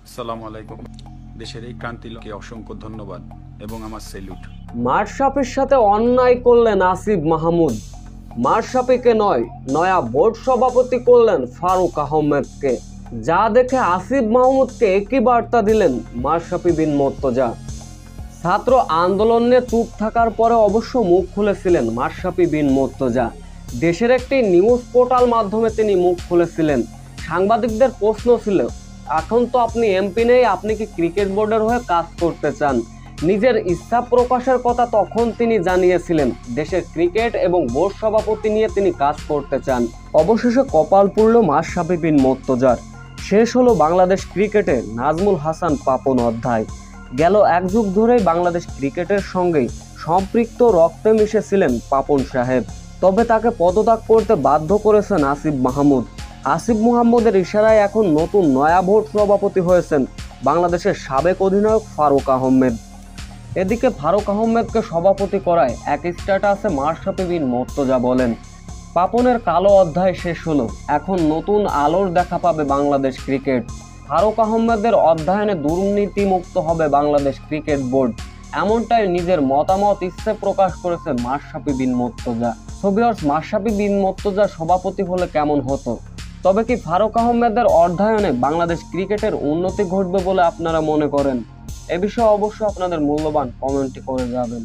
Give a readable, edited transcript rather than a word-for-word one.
আসসালামু আলাইকুম। দেশের এই ক্রান্তি লোককে অসংখ্য ধন্যবাদ এবং আমার সেলুট। মাশরাফির সাথে অন্যায় করলেন আসিফ মাহমুদ। মাশরাফিকে নয়, নয়া বোর্ড সভাপতি করলেন ফারুক আহমেদকে। যা দেখে আসিফ মাহমুদকে একই বার্তা দিলেন মাশরাফি বিন মুর্তজা। ছাত্র আন্দোলন নিয়ে চুপ থাকার পরে অবশ্য মুখ খুলেছিলেন মাশরাফি বিন মুর্তজা। দেশের একটি নিউজ পোর্টাল মাধ্যমে তিনি মুখ খুলেছিলেন। সাংবাদিকদের প্রশ্ন ছিল, এখন তো আপনি এমপি নেই, আপনি কি ক্রিকেট বোর্ডের হয়ে কাজ করতে চান? নিজের ইচ্ছা প্রকাশের কথা তখন তিনি জানিয়েছিলেন দেশের ক্রিকেট এবং বোর্ড সভাপতি নিয়ে তিনি কাজ করতে চান। অবশেষে কপাল পুড়ল মাশরাফি বিন মুর্তজার। শেষ হলো বাংলাদেশ ক্রিকেটে নাজমুল হাসান পাপন অধ্যায়। গেল এক যুগ ধরেই বাংলাদেশ ক্রিকেটের সঙ্গে সম্পৃক্ত রক্তে মিশেছিলেন পাপন সাহেব। তবে তাকে পদত্যাগ করতে বাধ্য করেছেন আসিফ মাহমুদ। আসিফ মাহমুদের ইশারায় এখন নতুন নয়া বোর্ড সভাপতি হয়েছেন বাংলাদেশের সাবেক অধিনায়ক ফারুক আহমেদ। এদিকে ফারুক আহমেদকে সভাপতি করায় এক স্ট্যাটাসে মাশরাফি বিন মুর্তজা বলেন, পাপনের কালো অধ্যায় শেষ হলো, এখন নতুন আলোর দেখা পাবে বাংলাদেশ ক্রিকেট। ফারুক আহমেদের অধ্যয়নে দুর্নীতিমুক্ত হবে বাংলাদেশ ক্রিকেট বোর্ড, এমনটাই নিজের মতামত ইচ্ছে প্রকাশ করেছে মাশরাফি বিন মুর্তজা। সো ভিউয়ার্স, মাশরাফি বিন মুর্তজা সভাপতি হলে কেমন হতো? তবে কি ফারুক আহমেদের অধ্যয়নে বাংলাদেশ ক্রিকেটের উন্নতি ঘটবে বলে আপনারা মনে করেন? এ বিষয়ে অবশ্যই আপনাদের মূল্যবান কমেন্টটি করে যাবেন।